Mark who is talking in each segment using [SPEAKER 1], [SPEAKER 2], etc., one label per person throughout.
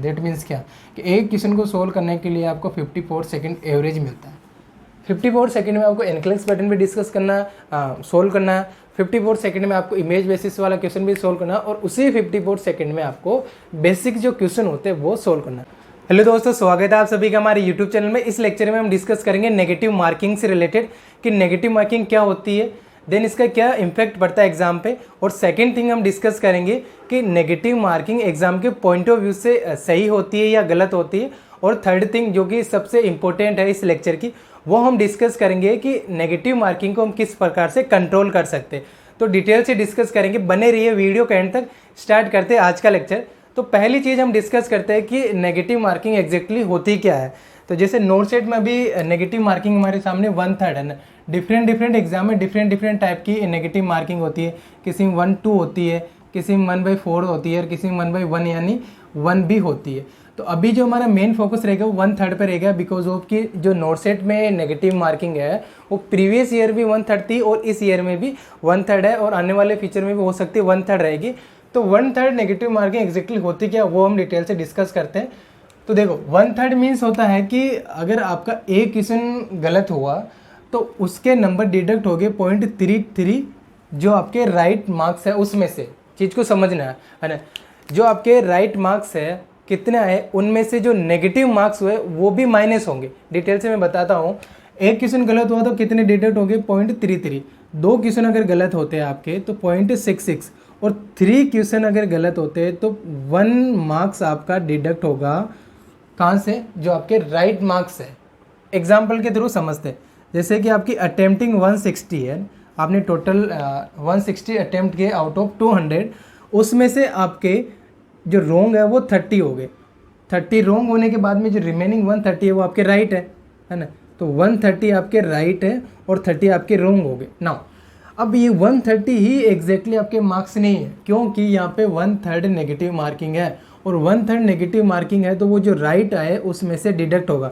[SPEAKER 1] That means क्या कि एक क्वेश्चन को सोल्व करने के लिए आपको 54 सेकंड एवरेज मिलता है। 54 सेकंड में आपको एनक्लेक्स पैटर्न भी डिस्कस करना, सोल्व करना है। 54 सेकंड में आपको इमेज बेसिस वाला क्वेश्चन भी सोल्व करना है और उसी 54 सेकंड में आपको बेसिक जो क्वेश्चन होते हैं वो सोल्व करना है। हेलो दोस्तों, स्वागत है आप सभी का हमारे यूट्यूब चैनल में। इस लेक्चर में हम डिस्कस करेंगे नेगेटिव मार्किंग से रिलेटेड कि नेगेटिव मार्किंग क्या होती है, देन इसका क्या इम्पैक्ट पड़ता है एग्जाम पे, और सेकंड थिंग हम डिस्कस करेंगे कि नेगेटिव मार्किंग एग्जाम के पॉइंट ऑफ व्यू से सही होती है या गलत होती है, और थर्ड थिंग जो कि सबसे इंपॉर्टेंट है इस लेक्चर की, वो हम डिस्कस करेंगे कि नेगेटिव मार्किंग को हम किस प्रकार से कंट्रोल कर सकते हैं। तो डिटेल से डिस्कस करेंगे, बने रहिए वीडियो के एंड तक। स्टार्ट करते हैं आज का लेक्चर। तो पहली चीज़ हम डिस्कस करते हैं कि नेगेटिव मार्किंग एग्जैक्टली होती क्या है। तो जैसे नोट सेट में भी नेगेटिव मार्किंग हमारे सामने 1/3 है ना। डिफरेंट एग्जाम में डिफरेंट टाइप की नेगेटिव मार्किंग होती है। किसी में 1/2 होती है, किसी में 1/4 होती है और किसी में 1/1 यानी 1 भी होती है। तो अभी जो हमारा मेन फोकस रहेगा वो 1/3 पर रहेगा, बिकॉज ऑफ कि जो नोट सेट में नेगेटिव मार्किंग है वो प्रीवियस ईयर भी 1/3 थी और इस ईयर में भी 1/3 है और आने वाले फ्यूचर में भी हो सकती है 1/3 रहेगी। तो 1/3 नेगेटिव मार्किंग एग्जैक्टली होती क्या, वो हम डिटेल से डिस्कस करते हैं। तो देखो 1/3 मीन्स होता है कि अगर आपका एक क्वेश्चन गलत हुआ तो उसके नंबर डिडक्ट हो गए 0.33 जो आपके राइट मार्क्स है उसमें से। चीज़ को समझना है ना। जो आपके राइट मार्क्स है कितने आए, उनमें से जो नेगेटिव मार्क्स हुए वो भी माइनस होंगे। डिटेल से मैं बताता हूँ। एक क्वेश्चन गलत हुआ तो कितने डिडक्ट होंगे 0.33। 2 क्वेश्चन अगर गलत होते हैं आपके तो 0.66 और 3 क्वेश्चन अगर गलत होते हैं तो 1 मार्क्स आपका डिडक्ट होगा। कहाँ से? जो आपके राइट मार्क्स है। एग्जाम्पल के थ्रू समझते हैं। जैसे कि आपकी अटेम्प्टिंग 160 है, आपने टोटल 160 अटेम्प्ट किए आउट ऑफ 200, उसमें से आपके जो रोंग है वो 30 हो गए। 30 रोंग होने के बाद में जो रिमेनिंग 130 है वो आपके राइट है ना। तो 130 आपके राइट है और 30 आपके रोंग हो गए। नाउ अब ये 130 ही एग्जैक्टली आपके मार्क्स नहीं है, क्योंकि यहाँ पे 1/3 नेगेटिव मार्किंग है और 1/3 नेगेटिव मार्किंग है तो वो जो राइट आए उसमें से डिडक्ट होगा।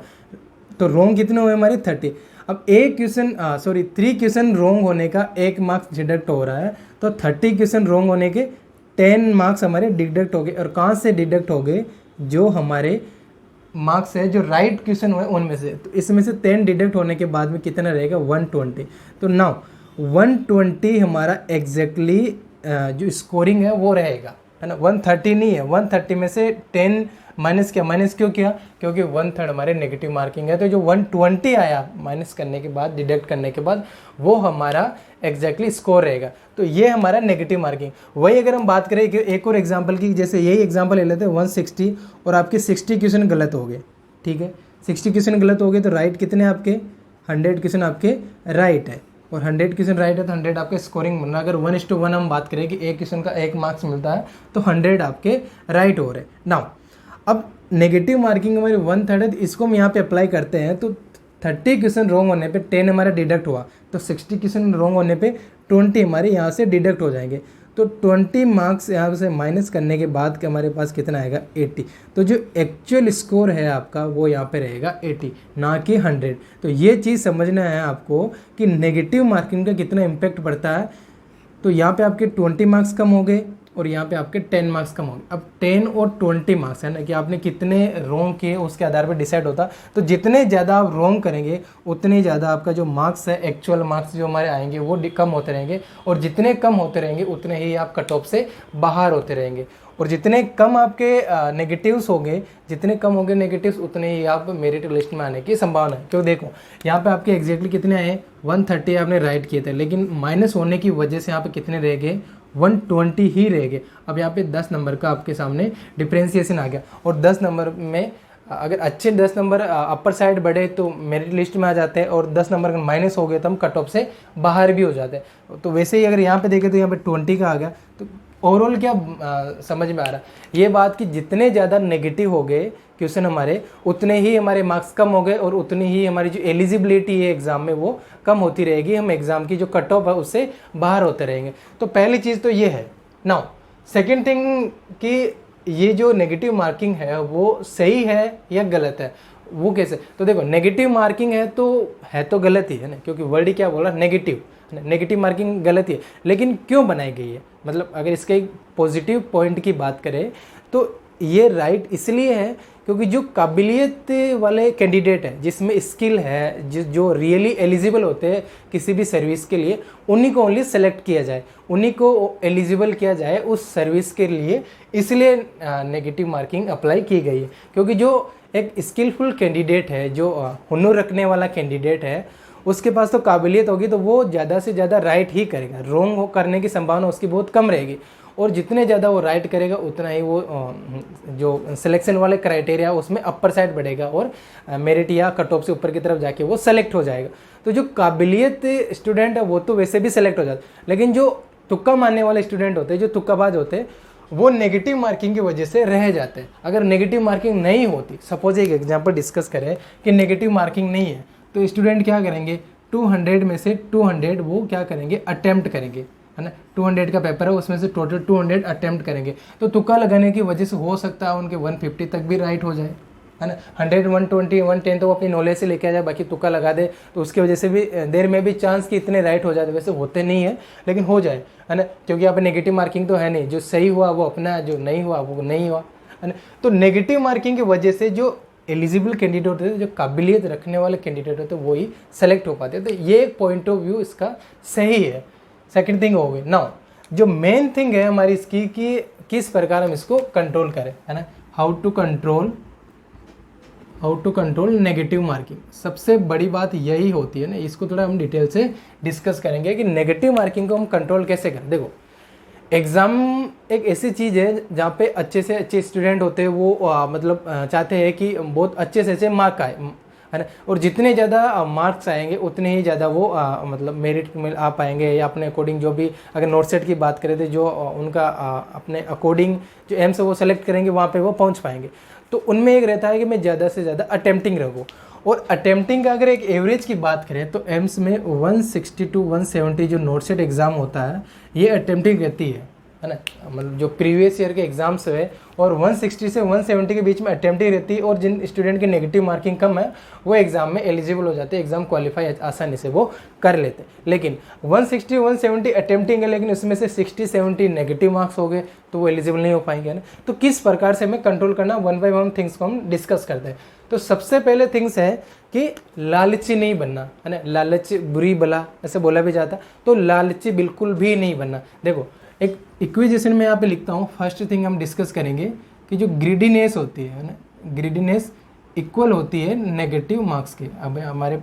[SPEAKER 1] तो रोंग कितने हुए हमारे 30। अब 3 क्वेश्चन रोंग होने का 1 मार्क्स डिडक्ट हो रहा है, तो 30 क्वेश्चन रोंग होने के 10 मार्क्स हमारे डिडक्ट हो गए। और कहाँ से डिडक्ट हो गए? जो हमारे मार्क्स है जो राइट क्वेश्चन हुए उनमें से। तो इसमें से 10 डिडक्ट होने के बाद में कितना रहेगा? 120। तो नाउ 120 हमारा एग्जैक्टली जो स्कोरिंग है वो रहेगा, है ना। 130 नहीं है, 130 में से 10 माइनस क्यों किया? क्योंकि 1/3 हमारे नेगेटिव मार्किंग है। तो जो 120 आया माइनस करने के बाद, डिडक्ट करने के बाद, वो हमारा एग्जैक्टली स्कोर रहेगा। तो ये हमारा नेगेटिव मार्किंग। वही अगर हम बात करें कि एक और एग्जांपल की, जैसे यही एग्जांपल ले लेते हैं 160 और आपके 60 क्वेश्चन गलत हो गए। ठीक है, 60 क्वेश्चन गलत हो गए तो राइट कितने आपके? 100 क्वेश्चन आपके राइट है और 100 क्वेश्चन राइट है तो 100 आपके स्कोरिंग बनना। अगर 1:1 हम बात करें कि एक क्वेश्चन का 1 मार्क्स मिलता है तो 100 आपके राइट हो रहे। नाउ अब नेगेटिव मार्किंग हमारी 1/3 है, तो इसको हम यहाँ पे अप्लाई करते हैं। तो 30 क्वेश्चन रॉन्ग होने पे 10 हमारा डिडक्ट हुआ, तो 60 क्वेश्चन रॉन्ग होने पे 20 हमारे यहाँ से डिडक्ट हो जाएंगे। तो 20 मार्क्स यहाँ से माइनस करने के बाद के हमारे पास कितना आएगा? 80। तो जो एक्चुअल स्कोर है आपका वो यहाँ पे रहेगा 80, ना कि 100। तो ये चीज़ समझना है आपको कि नेगेटिव मार्किंग का कितना इम्पैक्ट पड़ता है। तो यहाँ पे आपके 20 मार्क्स कम हो गए और यहाँ पे आपके 10 मार्क्स कम हो गए। अब 10 और 20 मार्क्स है ना कि आपने कितने रोंग किए उसके आधार पर डिसाइड होता। तो जितने ज़्यादा आप रोंग करेंगे उतने ज़्यादा आपका जो मार्क्स है, एक्चुअल मार्क्स जो हमारे आएंगे वो कम होते रहेंगे, और जितने कम होते रहेंगे उतने ही आप कट ऑफ से बाहर होते रहेंगे। और जितने कम आपके नेगेटिव्स होंगे, जितने कम होंगे नेगेटिव्स, उतने ही आप मेरिट लिस्ट में आने की संभावना है। क्यों? देखो यहाँ पे आपके एग्जैक्टली कितने आए? 130 आपने राइट किए थे, लेकिन माइनस होने की वजह से यहाँ पे कितने रह गए? 120 ही रह गए। अब यहाँ पे 10 नंबर का आपके सामने डिफ्रेंसिएशन आ गया, और 10 नंबर में अगर अच्छे 10 नंबर अपर साइड बढ़े तो मेरिट लिस्ट में आ जाते हैं, और 10 नंबर अगर माइनस हो गए तो हम कट ऑफ से बाहर भी हो जाते हैं। तो वैसे ही अगर यहाँ पे देखें तो यहाँ पे 20 का आ गया। तो ओवरऑल क्या समझ में आ रहा? ये बात कि जितने ज़्यादा नेगेटिव हो गए क्वेश्चन हमारे, उतने ही हमारे मार्क्स कम हो गए और उतनी ही हमारी जो एलिजिबिलिटी है एग्ज़ाम में वो कम होती रहेगी। हम एग्ज़ाम की जो कट ऑफ है उससे बाहर होते रहेंगे। तो पहली चीज़ तो ये है। नाउ सेकेंड थिंग कि ये जो नेगेटिव मार्किंग है वो सही है या गलत है, वो कैसे? तो देखो नेगेटिव मार्किंग है तो गलत ही है ना, क्योंकि वर्ड ही क्या बोला? नेगेटिव। नेगेटिव मार्किंग गलत ही है, लेकिन क्यों बनाई गई है? मतलब अगर इसके एक पॉजिटिव पॉइंट की बात करें तो ये राइट इसलिए है क्योंकि जो काबिलियत वाले कैंडिडेट है, जिसमें स्किल है, जो रियली एलिजिबल होते हैं किसी भी सर्विस के लिए, उन्हीं को ओनली सेलेक्ट किया जाए, उन्हीं को एलिजिबल किया जाए उस सर्विस के लिए। इसलिए नेगेटिव मार्किंग अप्लाई की गई है, क्योंकि जो एक स्किलफुल कैंडिडेट है, जो हुनर रखने वाला कैंडिडेट है, उसके पास तो काबिलियत होगी तो वो ज़्यादा से ज़्यादा राइट ही करेगा, रॉन्ग करने की संभावना उसकी बहुत कम रहेगी। और जितने ज़्यादा वो राइट करेगा उतना ही वो जो सिलेक्शन वाले क्राइटेरिया उसमें अपर साइड बढ़ेगा और मेरिट या कट ऑफ से ऊपर की तरफ जाके वो सेलेक्ट हो जाएगा। तो जो काबिलियत स्टूडेंट है वो तो वैसे भी सेलेक्ट हो जाता है, लेकिन जो तुक्का मारने वाले स्टूडेंट होते हैं, जो तुक्काबाज होते हैं, वो नेगेटिव मार्किंग की वजह से रह जाते हैं। अगर नेगेटिव मार्किंग नहीं होती, सपोज एक एग्जाम्पल डिस्कस करें कि नेगेटिव मार्किंग नहीं है, तो स्टूडेंट क्या करेंगे, 200 में से 200 वो क्या करेंगे, अटेम्प्ट करेंगे, है ना। 200 का पेपर है, उसमें से टोटल 200 अटेम्प्ट करेंगे। तो तुक्का लगाने की वजह से हो सकता है उनके 150 तक भी राइट हो जाए, है ना। 100, 120, 110 तो वो अपनी नॉलेज से लेके आ जाए, बाकी तुक्का लगा दे तो उसकी वजह से भी देर में भी चांस कि इतने राइट हो जाते, वैसे होते नहीं है लेकिन हो जाए, है ना। क्योंकि यहाँ पे नेगेटिव मार्किंग तो है नहीं, जो सही हुआ वो अपना, जो नहीं हुआ वो नहीं हुआ, है ना। तो नेगेटिव मार्किंग की वजह से जो एलिजिबल कैंडिडेट होते हैं, जो काबिलियत रखने वाले कैंडिडेट होते हैं, वो ही सेलेक्ट हो पाते हैं। तो ये एक पॉइंट ऑफ व्यू इसका सही है। सेकंड थिंग हो गई। नाउ जो मेन थिंग है हमारी इसकी कि किस प्रकार हम इसको कंट्रोल करें, है ना। How to control negative marking. सबसे बड़ी बात यही होती है ना, इसको थोड़ा हम डिटेल से डिस्कस करेंगे कि नेगेटिव मार्किंग को हम कंट्रोल कैसे करें। देखो, एग्ज़ाम एक ऐसी चीज़ है जहाँ पे अच्छे से अच्छे स्टूडेंट होते हैं, वो मतलब चाहते हैं कि बहुत अच्छे से अच्छे मार्क आए, है ना। और जितने ज़्यादा मार्क्स आएंगे उतने ही ज़्यादा वो मतलब मेरिट में आ पाएंगे, या अपने अकॉर्डिंग जो भी, अगर नोट सेट की बात करें तो जो उनका अपने अकॉर्डिंग जो एम्स वो सेलेक्ट करेंगे वहाँ पे वो पहुँच पाएंगे। तो उनमें एक रहता है कि मैं ज़्यादा से ज़्यादा अटेम्प्टिंग रहूँ। और अटेम्प्टिंग का अगर एक एवरेज की बात करें तो एम्स में 160 to 170 जो नोट सेट एग्ज़ाम होता है, ये अटेम्प्टिंग रहती है ना। मतलब जो प्रीवियस ईयर के एग्जाम्स है, और 160 से 170 के बीच में अटेम्प्टिंग रहती है। और जिन स्टूडेंट की नेगेटिव मार्किंग कम है वो एग्जाम में एलिजिबल हो जाते हैं, एग्जाम क्वालिफाई आसानी से वो कर लेते हैं। लेकिन 160 170 अटेम्प्टिंग है, लेकिन उसमें से 60-70 नेगेटिव मार्क्स हो गए तो वो एलिजिबल नहीं हो पाएंगे ना। तो किस प्रकार से हमें कंट्रोल करना, वन बाय वन थिंग्स को हम डिस्कस करते हैं। तो सबसे पहले थिंग्स है कि लालची नहीं बनना, है ना। लालच बुरी बला ऐसे बोला भी जाता, तो लालची बिल्कुल भी नहीं बनना। देखो, एक इक्विजेशन में यहाँ पे लिखता हूँ, फर्स्ट थिंग हम डिस्कस करेंगे कि जो ग्रीडीनेस होती है ना, ग्रीडीनेस इक्वल होती है नेगेटिव मार्क्स के। अब हमारे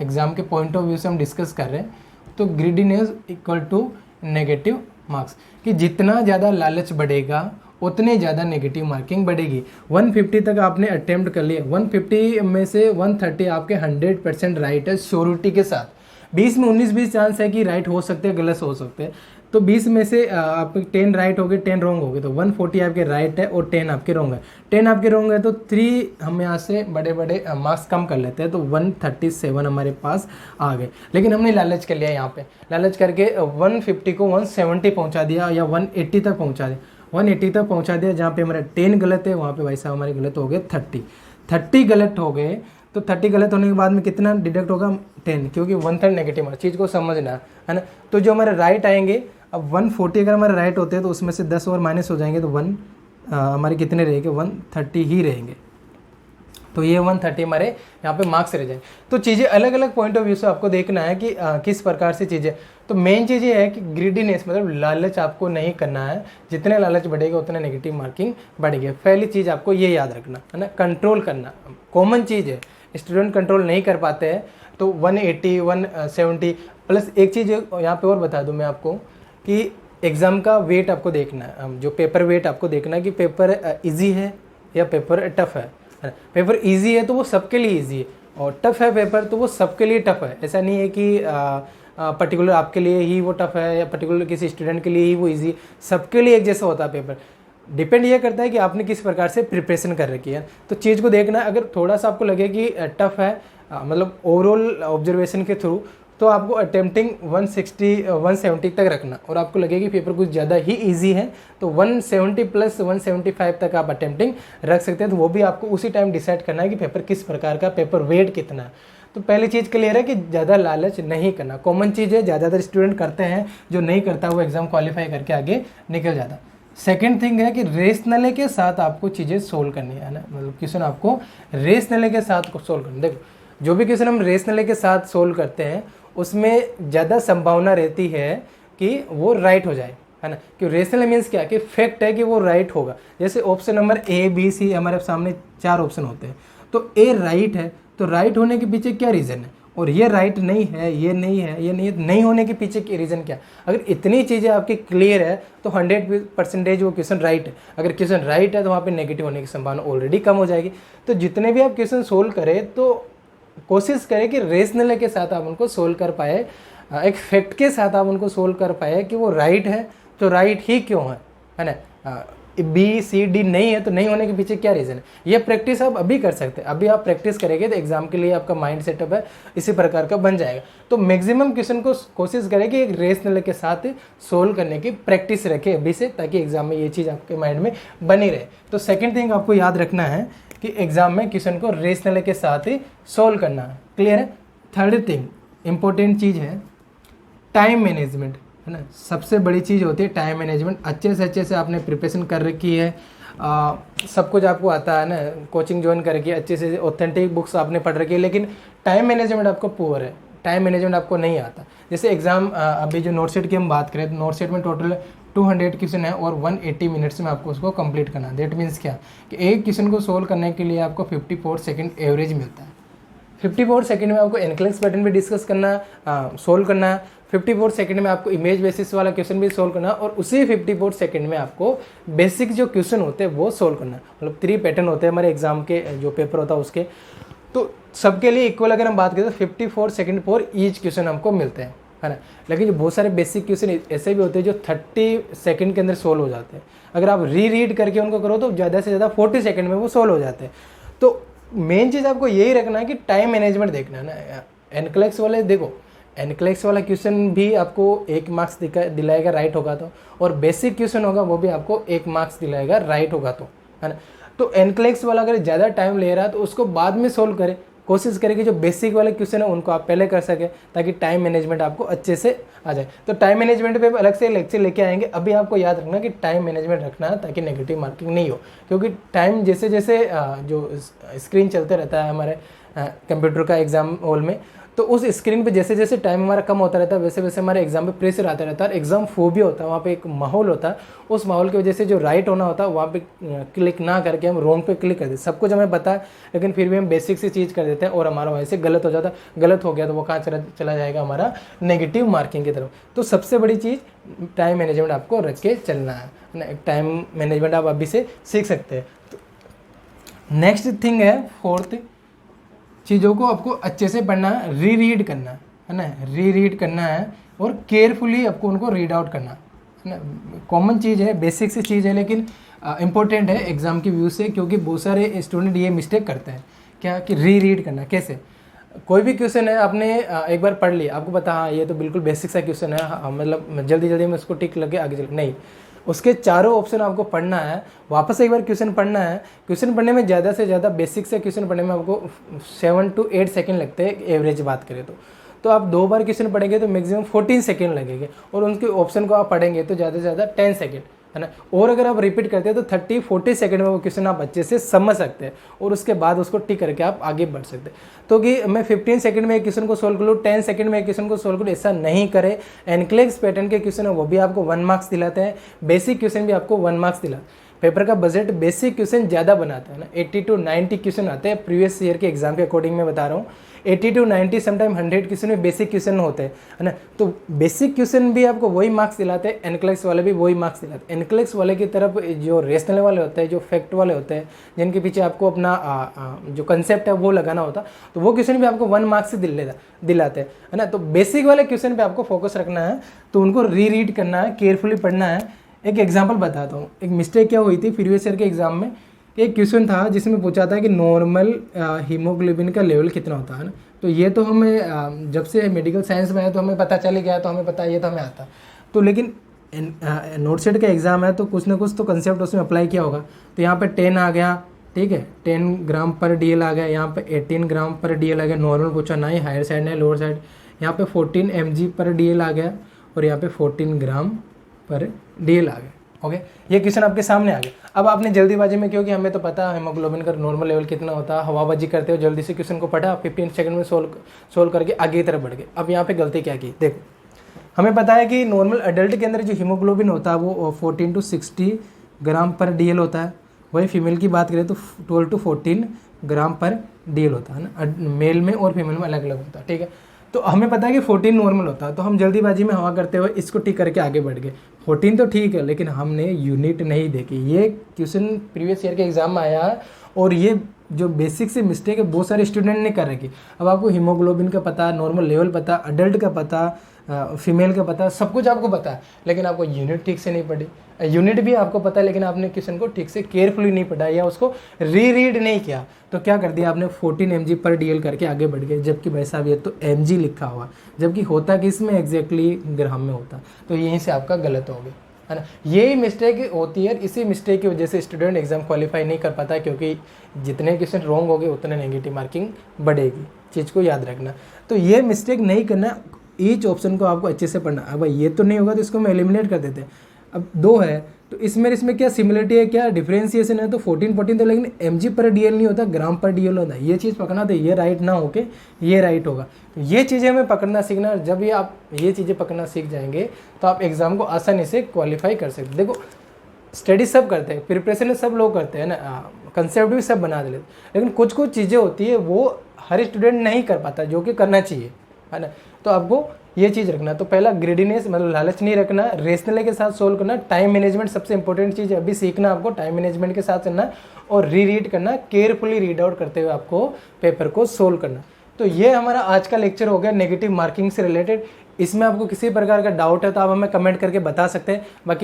[SPEAKER 1] एग्जाम के पॉइंट ऑफ व्यू से हम डिस्कस कर रहे हैं, तो greediness equal to negative marks, कि जितना ज़्यादा लालच बढ़ेगा उतने ज़्यादा नेगेटिव मार्किंग बढ़ेगी। 150 तक आपने अटेम्प्ट कर लिया, 150 में से 130 आपके 100% राइट है श्योरिटी के साथ। 20 में 19-20 चांस है कि राइट हो सकते हैं, गलत हो सकते हैं। तो 20 में से आपके 10 राइट हो गए, 10 रॉन्ग हो गए, तो 140 आपके राइट है और 10 आपके रॉन्ग है। 10 आपके रॉन्ग है तो 3 हम यहाँ से बड़े बड़े मार्क्स कम कर लेते हैं, तो 137 हमारे पास आ गए। लेकिन हमने लालच कर लिया, यहाँ पे लालच करके 150 को 170 पहुँचा दिया, या 180 तक पहुँचा दिया, 180 तक पहुँचा दिया। जहाँ पे हमारा 10 गलत है वहाँ पे भाई साहब हमारे गलत हो गए 30 गलत हो गए। तो 30 गलत होने के बाद में कितना डिडक्ट होगा, 10, क्योंकि 1/3 नेगेटिव। चीज़ को समझना है ना। तो जो हमारे राइट आएंगे, अब 140 अगर हमारे राइट होते हैं तो उसमें से 10 और माइनस हो जाएंगे, तो हमारे कितने रहेंगे, 130 ही रहेंगे। तो ये 130 हमारे यहाँ पे मार्क्स रह जाएंगे। तो चीज़ें अलग अलग पॉइंट ऑफ व्यू से आपको देखना है कि किस प्रकार से चीज़ें। तो मेन चीज़ ये है कि ग्रीडीनेस मतलब लालच आपको नहीं करना है, जितने लालच बढ़ेगा उतना नेगेटिव मार्किंग बढ़ेगी। पहली चीज़ आपको ये याद रखना है ना, कंट्रोल करना कॉमन चीज़ है, स्टूडेंट कंट्रोल नहीं कर पाते हैं। तो 180 170 प्लस एक चीज़ यहाँ पे और बता दूँ मैं आपको कि एग्ज़ाम का वेट आपको देखना है, जो पेपर वेट आपको देखना है कि पेपर इजी है या पेपर टफ है। पेपर इजी है तो वो सबके लिए इजी है, और टफ है पेपर तो वो सबके लिए टफ है। ऐसा नहीं है कि पर्टिकुलर आपके लिए ही वो टफ है या पर्टिकुलर किसी स्टूडेंट के लिए ही वो इजी, सबके लिए एक जैसा होता है पेपर। डिपेंड ये करता है कि आपने किस प्रकार से प्रिपरेशन कर रखी है। तो चीज़ को देखना, अगर थोड़ा सा आपको लगे कि टफ है, मतलब ओवरऑल ऑब्जर्वेशन के थ्रू, तो आपको अटेम्प्टिंग 160 170 तक रखना, और आपको लगे कि पेपर कुछ ज़्यादा ही इजी है तो 170 प्लस 175 तक आप अटेम्प्टिंग रख सकते हैं। तो वो भी आपको उसी टाइम डिसाइड करना है कि पेपर किस प्रकार का, पेपर वेट कितना है। तो पहली चीज़ क्लियर है कि ज़्यादा लालच नहीं करना, कॉमन चीज़ है, ज़्यादातर स्टूडेंट करते हैं, जो नहीं करता वो एग्ज़ाम क्वालिफाई करके आगे निकल जाता। सेकेंड थिंग है कि रेशनल के साथ आपको चीज़ें सोल्व करनी है ना, मतलब क्वेश्चन आपको रेशनल के साथ सोल्व करना। देखो जो भी क्वेश्चन हम रेशनल के साथ सोल्व करते हैं उसमें ज़्यादा संभावना रहती है कि वो राइट हो जाए, है ना। कि रेशनल मीन्स क्या, कि फैक्ट है कि वो राइट होगा। जैसे option number A B C हमारे सामने 4 ऑप्शन होते हैं, तो ए राइट है, तो राइट होने के पीछे क्या रीज़न है, और ये राइट नहीं है, ये नहीं है, ये नहीं है, नहीं होने के पीछे की रीज़न क्या। अगर इतनी चीज़ें आपकी क्लियर है तो 100% वो क्वेश्चन राइट है। अगर क्वेश्चन राइट है तो वहाँ पे नेगेटिव होने की संभावना ऑलरेडी कम हो जाएगी। तो जितने भी आप क्वेश्चन सोल्व करें तो कोशिश करें कि रेशनल के साथ आप उनको सोल्व कर पाए, एक फैक्ट के साथ आप उनको सोल्व कर पाए कि वो राइट है तो राइट ही क्यों है ना। बी सी डी नहीं है तो नहीं होने के पीछे क्या रीज़न है। ये प्रैक्टिस आप अभी कर सकते हैं, अभी आप प्रैक्टिस करेंगे तो एग्जाम के लिए आपका माइंड सेटअप है इसी प्रकार का बन जाएगा। तो मैक्सिमम क्वेश्चन को कोशिश करें कि एक रेशनल के साथ सोल्व करने की प्रैक्टिस रखें अभी से, ताकि एग्जाम में ये चीज़ आपके माइंड में बनी रहे। तो सेकेंड थिंग आपको याद रखना है कि एग्जाम में क्वेश्चन को रेशनल के साथ ही सोल्व करना है। क्लियर है। थर्ड थिंग इंपॉर्टेंट चीज़ है टाइम मैनेजमेंट, है ना। सबसे बड़ी चीज़ होती है टाइम मैनेजमेंट। अच्छे से आपने प्रिपरेशन कर रखी है, सब कुछ आपको आता है ना, कोचिंग ज्वाइन करके अच्छे से ऑथेंटिक बुक्स आपने पढ़ रखी है, लेकिन टाइम मैनेजमेंट आपको पुअर है, टाइम मैनेजमेंट आपको नहीं आता। जैसे एग्जाम अभी जो नोट सेट की हम बात करें तो नोट सेट में टोटल 200 क्वेश्चन है और 180 मिनट्स में आपको उसको कंप्लीट करना है। दैट मीन्स क्या कि एक क्वेश्चन को सोल्व करने के लिए आपको 54 सेकेंड एवरेज मिलता है। 54 सेकंड में आपको एनक्लेक्स पैटर्न भी डिस्कस करना, सोल्व करना। 54 सेकंड में आपको इमेज बेसिस वाला क्वेश्चन भी सोल्व करना, और उसी 54 सेकंड में आपको बेसिक जो क्वेश्चन होते हैं वो सोल्व करना। मतलब 3 पैटर्न होते हैं हमारे एग्जाम के जो पेपर होता है उसके, तो सबके लिए इक्वल अगर हम बात करें तो 54 सेकंड पर ईच क्वेश्चन हमको मिलते हैं, है ना। लेकिन जो बहुत सारे बेसिक क्वेश्चन ऐसे भी होते हैं जो 30 सेकंड के अंदर सोल्व हो जाते हैं। अगर आप रीड करके उनको करो तो ज़्यादा से ज़्यादा 40 सेकंड में वो सोल्व हो जाते हैं। तो मेन चीज़ आपको यही रखना है कि टाइम मैनेजमेंट देखना है ना। एनक्लेक्स वाले देखो, एनक्लेक्स वाला क्वेश्चन भी आपको 1 मार्क्स दिलाएगा राइट होगा तो, और बेसिक क्वेश्चन होगा वो भी आपको 1 मार्क्स दिलाएगा राइट होगा तो, है ना। तो एनक्लेक्स वाला अगर ज़्यादा टाइम ले रहा है तो उसको बाद में सोल्व करें। कोशिश करें कि जो बेसिक वाले क्वेश्चन है उनको आप पहले कर सकें, ताकि टाइम मैनेजमेंट आपको अच्छे से आ जाए। तो टाइम मैनेजमेंट पे अलग से लेक्चर लेके आएंगे। अभी आपको याद रखना कि टाइम मैनेजमेंट रखना है ताकि नेगेटिव मार्किंग नहीं हो, क्योंकि टाइम जैसे जैसे जो स्क्रीन चलते रहता है हमारे कंप्यूटर का एग्जाम हॉल में, तो उस स्क्रीन पे जैसे जैसे टाइम हमारा कम होता रहता है वैसे वैसे हमारे एग्जाम पे प्रेशर आता रहता है। एग्जाम फोबिया होता है, वहाँ पे एक माहौल होता है, उस माहौल की वजह से जो राइट होना होता है वहाँ पे क्लिक ना करके हम रॉन्ग पे क्लिक कर देते। सब कुछ हमें पता है लेकिन फिर भी हम बेसिक सी चीज़ कर देते हैं और हमारा वहाँ से गलत हो जाता है। गलत हो गया तो वो कहाँ चला जाएगा, हमारा नेगेटिव मार्किंग की तरफ। तो सबसे बड़ी चीज़ टाइम मैनेजमेंट आपको रख के चलना है ना। टाइम मैनेजमेंट आप अभी से सीख सकते हैं। नेक्स्ट थिंग है फोर्थ, चीज़ों को आपको अच्छे से पढ़ना है, रीड करना है ना, रीड करना है और केयरफुली आपको उनको रीड आउट करना है ना। कॉमन चीज़ है, बेसिक सी चीज़ है, लेकिन इम्पोर्टेंट है एग्जाम की व्यू से, क्योंकि बहुत सारे स्टूडेंट ये मिस्टेक करते हैं क्या कि रीड करना। कैसे, कोई भी क्वेश्चन है आपने एक बार पढ़ लिया, आपको पता हाँ ये तो बिल्कुल बेसिक सा क्वेश्चन है, मतलब जल्दी जल्दी में उसको टिक लगे आगे चल, नहीं, उसके चारों ऑप्शन आपको पढ़ना है, वापस एक बार क्वेश्चन पढ़ना है। क्वेश्चन पढ़ने में ज़्यादा से ज़्यादा बेसिक से क्वेश्चन पढ़ने में आपको 7 to 8 सेकंड लगते हैं एवरेज बात करें तो आप 2 बार क्वेश्चन पढ़ेंगे तो मैक्सिमम 14 सेकंड लगेंगे, और उनके ऑप्शन को आप पढ़ेंगे तो ज़्यादा से ज़्यादा 10 सेकंड, है ना। और अगर आप रिपीट करते हैं तो 30-40 सेकंड में वो क्वेश्चन आप अच्छे से समझ सकते हैं, और उसके बाद उसको टिक करके आप आगे बढ़ सकते हैं। तो कि मैं 15 सेकंड में एक क्वेश्चन को सोल्व कर लूँ, 10 सेकंड में एक क्वेश्चन को सोल्व करूँ, ऐसा नहीं करें। एनक्लेक्स पैटर्न के क्वेश्चन है वो भी आपको 1 मार्क्स दिलाते हैं, बेसिक क्वेश्चन भी आपको 1 मार्क्स दिलाते हैं। पेपर का बजट बेसिक क्वेश्चन ज़्यादा बनाता है ना, 80 to 90 क्वेश्चन आते हैं प्रीवियस ईयर के एग्जाम के अकॉर्डिंग मैं बता रहा हूँ। 80 to 90 समटाइम 100 क्वेश्चन में बेसिक क्वेश्चन होते हैं, है ना। तो बेसिक क्वेश्चन भी आपको वही मार्क्स दिलाते हैं, एनक्लेक्स वाले भी वही मार्क्स दिलाते हैं। एनक्लेक्स वाले की तरफ जो रेशनल वाले होते हैं, जो फैक्ट वाले होते हैं, जिनके पीछे आपको अपना जो कंसेप्ट है वो लगाना होता, तो वो क्वेश्चन भी आपको 1 मार्क्स से दिलाते हैं, है ना। तो बेसिक वाले क्वेश्चन पे आपको फोकस रखना है, तो उनको रीड करना है, केयरफुली पढ़ना है। एक एग्जांपल बताता हूँ, एक मिस्टेक क्या हुई थी प्रीवियस ईयर के एग्जाम में। एक क्वेश्चन था जिसमें पूछा था कि नॉर्मल हीमोग्लोबिन का लेवल कितना होता है ना। तो ये तो हमें जब से मेडिकल साइंस में आया तो हमें पता चल ही गया, तो हमें पता ये तो हमें आता। तो लेकिन नोट सेट का एग्ज़ाम है तो कुछ ना कुछ तो कंसेप्ट उसमें अप्लाई किया होगा। तो यहाँ पे 10 आ गया, ठीक है, 10 ग्राम पर DL आ गया, यहाँ पे 18 ग्राम पर DL आ गया। नॉर्मल पूछा ना ही हायर साइड ना लोअर साइड। यहाँ पे 14 mg पर DL आ गया, और यहाँ पे 14 ग्राम पर DL आ गया, ओके, ये क्वेश्चन आपके सामने आ गया। अब आपने जल्दीबाजी में, क्योंकि हमें तो पता है हेमोग्लोबिन का नॉर्मल लेवल कितना होता है, हवाबाजी करते हो जल्दी से क्वेश्चन को पढ़ा, 15 सेकंड में सोल्व करके आगे की तरफ बढ़ गए। अब यहाँ पे गलती क्या की, देखो हमें पता है कि नॉर्मल अडल्ट के अंदर जो हीमोग्लोबिन होता है वो 14 to 60 ग्राम पर DL होता है। वही फीमेल की बात करें तो 12 to 14 ग्राम पर DL होता है ना, मेल में और फीमेल में अलग अलग होता है, ठीक है। तो हमें पता है कि 14 नॉर्मल होता है, तो हम जल्दीबाजी में हवा करते हुए इसको टिक करके आगे बढ़ गए। 14 तो ठीक है, लेकिन हमने यूनिट नहीं देखी। ये क्वेश्चन प्रीवियस ईयर के एग्जाम में आया है और ये जो बेसिक से मिस्टेक है बहुत सारे स्टूडेंट ने कर रखी। अब आपको हीमोग्लोबिन का पता, नॉर्मल लेवल पता, अडल्ट का पता, फीमेल का पता, सब कुछ आपको पता है, लेकिन आपको यूनिट ठीक से नहीं पढ़ी। यूनिट भी आपको पता है, लेकिन आपने क्वेश्चन को ठीक से केयरफुली नहीं पढ़ा या उसको रीड नहीं किया, तो क्या कर दिया आपने 14 mg पर DL करके आगे बढ़ गए। जबकि भाई साहब ये तो mg लिखा हुआ, जबकि होता किस में एग्जैक्टली ग्राम में होता। तो यहीं से आपका गलत हो गया, है ना। यही मिस्टेक होती है, इसी मिस्टेक की वजह से स्टूडेंट एग्जाम क्वालिफाई नहीं कर पाता, क्योंकि जितने क्वेश्चन रॉन्ग हो गए उतने नेगेटिव मार्किंग बढ़ेगी, चीज़ को याद रखना। तो ये मिस्टेक नहीं करना, ईच ऑप्शन को आपको अच्छे से पढ़ना। अब ये तो नहीं होगा तो इसको हम एलिमिनेट कर देते हैं। अब 2 है तो इसमें क्या सिमिलरिटी है, क्या डिफरेंशिएशन है, तो 14 तो लेकिन mg पर DL नहीं होता, ग्राम पर DL होता है। ये चीज़ पकड़ना, तो ये राइट ना होके ये राइट होगा। तो ये चीज़ें हमें पकड़ना सीखना, जब ये आप ये चीज़ें पकड़ना सीख जाएंगे तो आप एग्जाम को आसानी से क्वालिफाई कर सकते। देखो स्टडी सब करते हैं, प्रिपरेशन सब लोग करते हैं ना, कंसेप्ट भी सब बना देते, लेकिन कुछ कुछ चीज़ें होती है वो हर स्टूडेंट नहीं कर पाता, जो कि करना चाहिए, है ना। तो आपको ये चीज़ रखना। तो पहला ग्रेडीनेस मतलब लालच नहीं रखना, रेशनल के साथ सोल्व करना, टाइम मैनेजमेंट सबसे इंपॉर्टेंट चीज़ है, अभी सीखना आपको टाइम मैनेजमेंट के साथ करना, और रीड करना, केयरफुली रीड आउट करते हुए आपको पेपर को सोल्व करना। तो ये हमारा आज का लेक्चर हो गया नेगेटिव मार्किंग से रिलेटेड। इसमें आपको किसी प्रकार का डाउट है तो आप हमें कमेंट करके बता सकते हैं। बाकी